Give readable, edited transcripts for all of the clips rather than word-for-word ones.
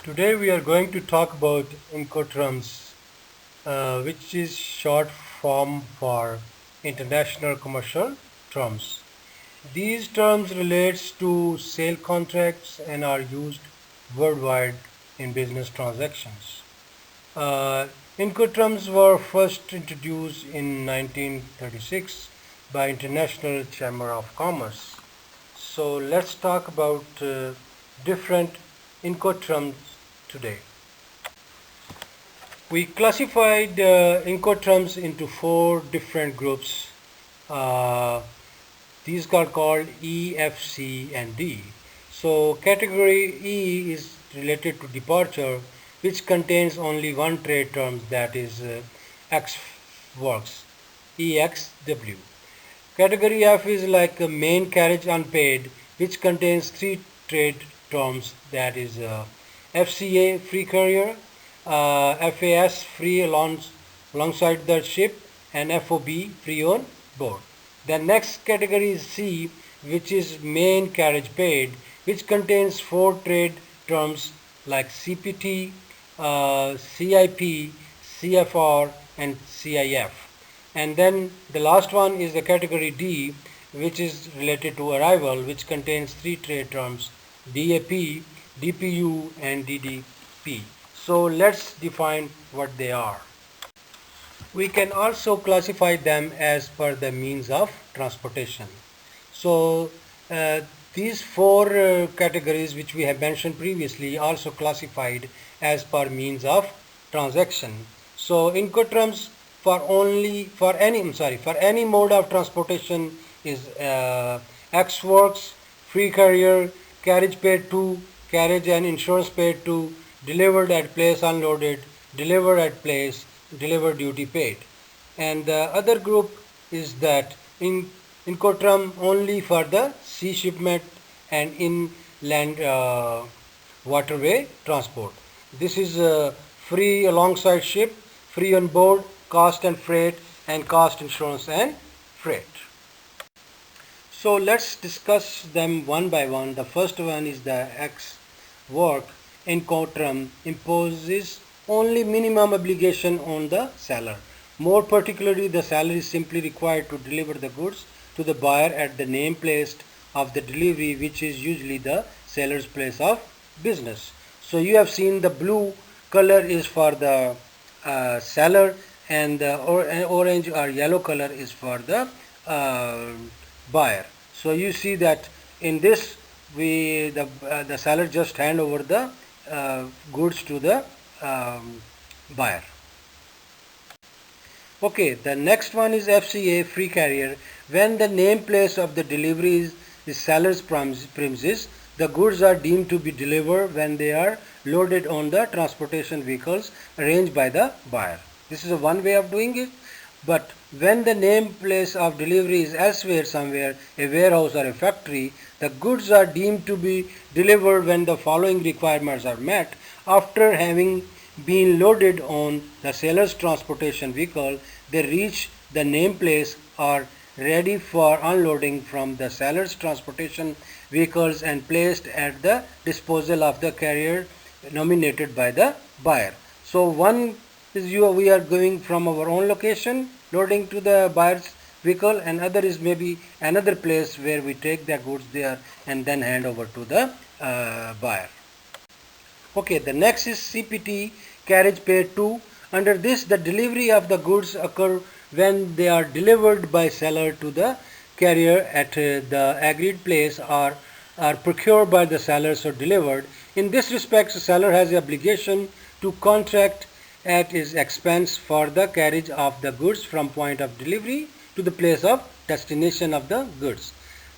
Today we are going to talk about Incoterms, which is short form for International Commercial Terms. These terms relates to sale contracts and are used worldwide in business transactions. Uh, Incoterms were first introduced in 1936 by International Chamber of Commerce. So let's talk about different Incoterms today. We classified Incoterms into four different groups. Uh, these are called E, F, C, and D. So category E is related to departure, which contains only one trade term, that is Ex Works, EXW. Category F is like a main carriage unpaid, which contains three trade terms, that is FCA Free Carrier, FAS Free Alongside the Ship, and FOB Free On Board. The next category is C, which is main carriage paid, which contains four trade terms like CPT, CIP, CFR, and CIF. And then the last one is the category D, which is related to arrival, which contains three trade terms, DAP, DPU, and DDP. So let's define what they are. We can also classify them as per the means of transportation. So uh, these four categories which we have mentioned previously also classified as per means of transaction. So Incoterms for any mode of transportation is Ex Works, Free Carrier, Carriage Paid To, Carriage and Insurance Paid To, Delivered at Place Unloaded, Delivered at Place, Delivered Duty Paid. And the other group is that Incoterm only for the sea shipment and inland waterway transport. This is free alongside ship, free on board, cost and freight, and cost insurance and freight. So let's discuss them one by one. The first one is the Ex Work. Incoterm imposes only minimum obligation on the seller. More particularly, the seller is simply required to deliver the goods to the buyer at the name place of the delivery, which is usually the seller's place of business. So you have seen the blue color is for the seller, and the orange or yellow color is for the buyer. So you see that in this the seller just hand over the goods to the buyer. Okay, the next one is FCA Free Carrier. When the name place of the delivery is seller's premises, the goods are deemed to be delivered when they are loaded on the transportation vehicles arranged by the buyer. This is one way of doing it. But when the name place of delivery is elsewhere somewhere, a warehouse or a factory, the goods are deemed to be delivered when the following requirements are met. After having been loaded on the seller's transportation vehicle, they reach the name place, are ready for unloading from the seller's transportation vehicles and placed at the disposal of the carrier nominated by the buyer. So one is we are going from our own location loading to the buyer's vehicle, and other is maybe another place where we take the goods there and then hand over to the buyer. Okay, the next is CPT Carriage Paid To. Under this, the delivery of the goods occur when they are delivered by seller to the carrier at the agreed place, or are procured by the seller or delivered. In this respect, the seller has the obligation to contract at his expense for the carriage of the goods from point of delivery to the place of destination of the goods.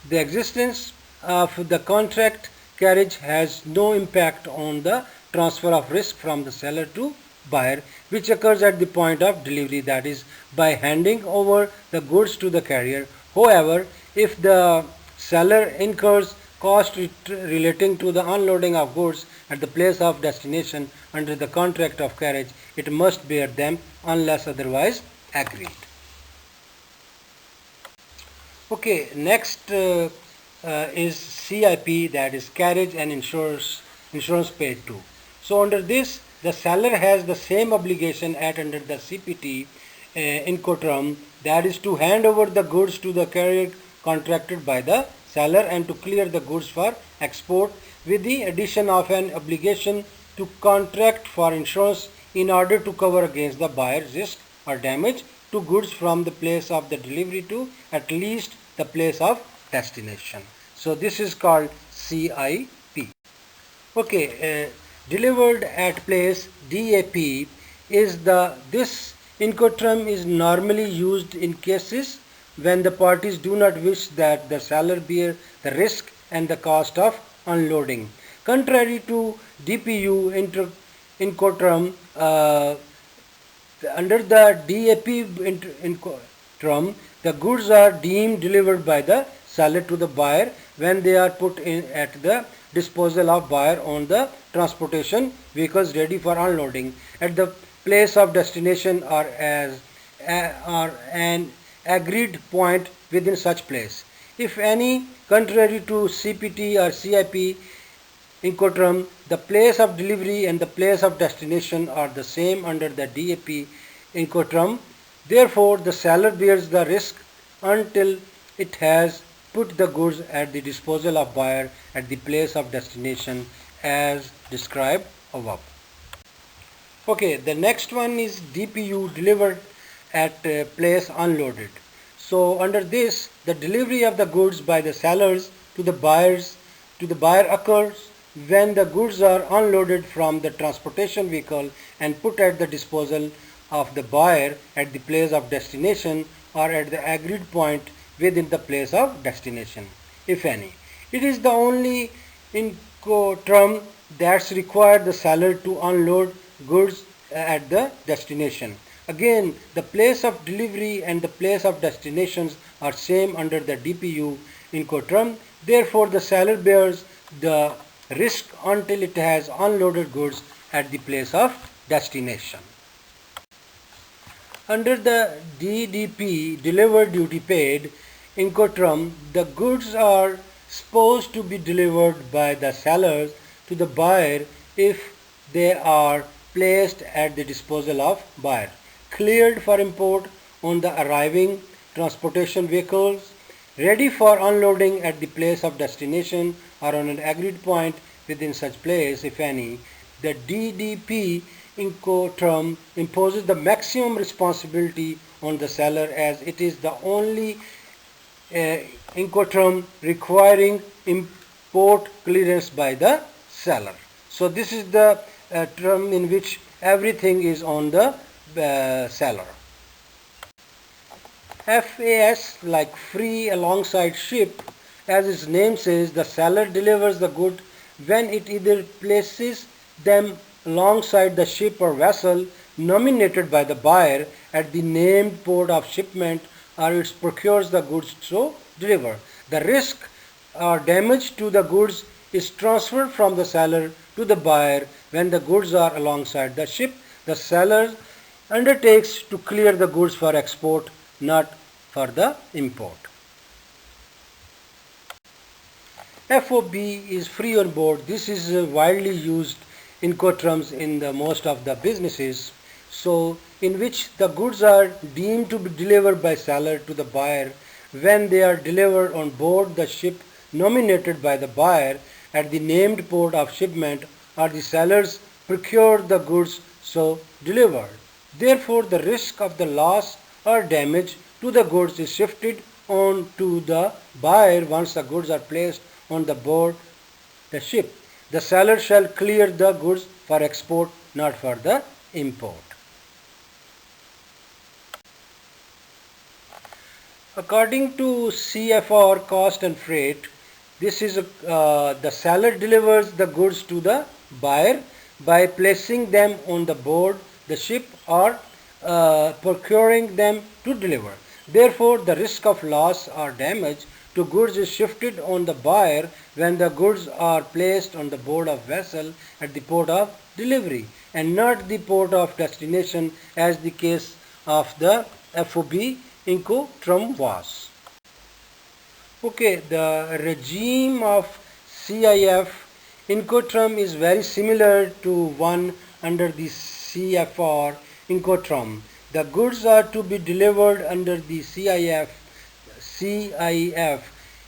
The existence of the contract carriage has no impact on the transfer of risk from the seller to buyer, which occurs at the point of delivery, that is by handing over the goods to the carrier. However, if the seller incurs cost relating to the unloading of goods at the place of destination under the contract of carriage, it must bear them unless otherwise agreed. Okay, next is CIP, that is Carriage and Insurance Paid To. So under this, the seller has the same obligation at under the CPT Incoterm, that is to hand over the goods to the carrier contracted by the seller and to clear the goods for export, with the addition of an obligation to contract for insurance in order to cover against the buyer's risk or damage to goods from the place of the delivery to at least the place of destination. So this is called CIP. Okay, delivered at place DAP is this Incoterm is normally used in cases when the parties do not wish that the seller bear the risk and the cost of unloading. Contrary to DPU Incoterm, under the DAP Incoterm, the goods are deemed delivered by the seller to the buyer when they are put in at the disposal of buyer on the transportation vehicles ready for unloading at the place of destination or an agreed point within such place. If any, contrary to CPT or CIP Incoterm, the place of delivery and the place of destination are the same under the DAP Incoterm. Therefore, the seller bears the risk until it has put the goods at the disposal of buyer at the place of destination as described above. Okay, the next one is DPU, delivered at place unloaded. So under this, the delivery of the goods by the sellers to the buyer occurs when the goods are unloaded from the transportation vehicle and put at the disposal of the buyer at the place of destination or at the agreed point within the place of destination, if any. It is the only Incoterm that's required the seller to unload goods at the destination. Again, the place of delivery and the place of destinations are same under the DPU Incoterm. Therefore, the seller bears the risk until it has unloaded goods at the place of destination. Under the DDP, delivered duty paid Incoterm, the goods are supposed to be delivered by the sellers to the buyer if they are placed at the disposal of buyer, cleared for import on the arriving transportation vehicles, ready for unloading at the place of destination or on an agreed point within such place, if any. The DDP Incoterm imposes the maximum responsibility on the seller as it is the only Incoterm requiring import clearance by the seller. So this is the term in which everything is on the seller. FAS, like free alongside ship, as its name says, the seller delivers the good when it either places them alongside the ship or vessel nominated by the buyer at the named port of shipment, or it procures the goods to deliver. The risk or damage to the goods is transferred from the seller to the buyer when the goods are alongside the ship. The seller undertakes to clear the goods for export, not for the import. FOB is free on board. This is widely used Incoterms in the most of the businesses, so in which the goods are deemed to be delivered by seller to the buyer when they are delivered on board the ship nominated by the buyer at the named port of shipment, or the sellers procure the goods so delivered. Therefore, the risk of the loss or damage to the goods is shifted on to the buyer once the goods are placed on the board the ship. The seller shall clear the goods for export, not for the import. According to CFR Cost and Freight, this is the seller delivers the goods to the buyer by placing them on the board the ship or procuring them to deliver. Therefore, the risk of loss or damage to goods is shifted on the buyer when the goods are placed on the board of vessel at the port of delivery and not the port of destination, as the case of the FOB Incoterm was. Okay, the regime of CIF Incoterm is very similar to one under the CFR Incoterm. The goods are to be delivered under the CIF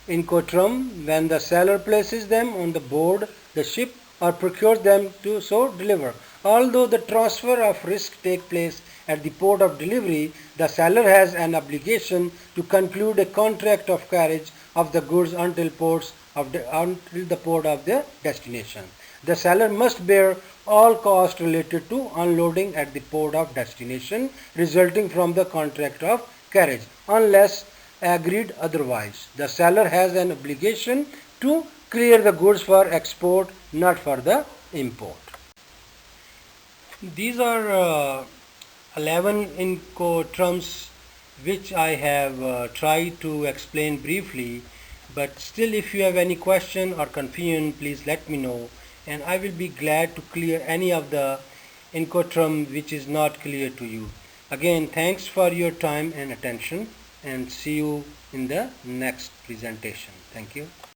Incoterm when the seller places them on the board the ship or procures them to so deliver. Although the transfer of risk take place at the port of delivery, the seller has an obligation to conclude a contract of carriage of the goods until the port of their destination. The seller must bear all costs related to unloading at the port of destination resulting from the contract of carriage unless agreed otherwise. The seller has an obligation to clear the goods for export, not for the import. These are 11 Incoterms which I have tried to explain briefly, but still if you have any question or confusion, please let me know and I will be glad to clear any of the Incoterm which is not clear to you. Again, thanks for your time and attention and see you in the next presentation. Thank you.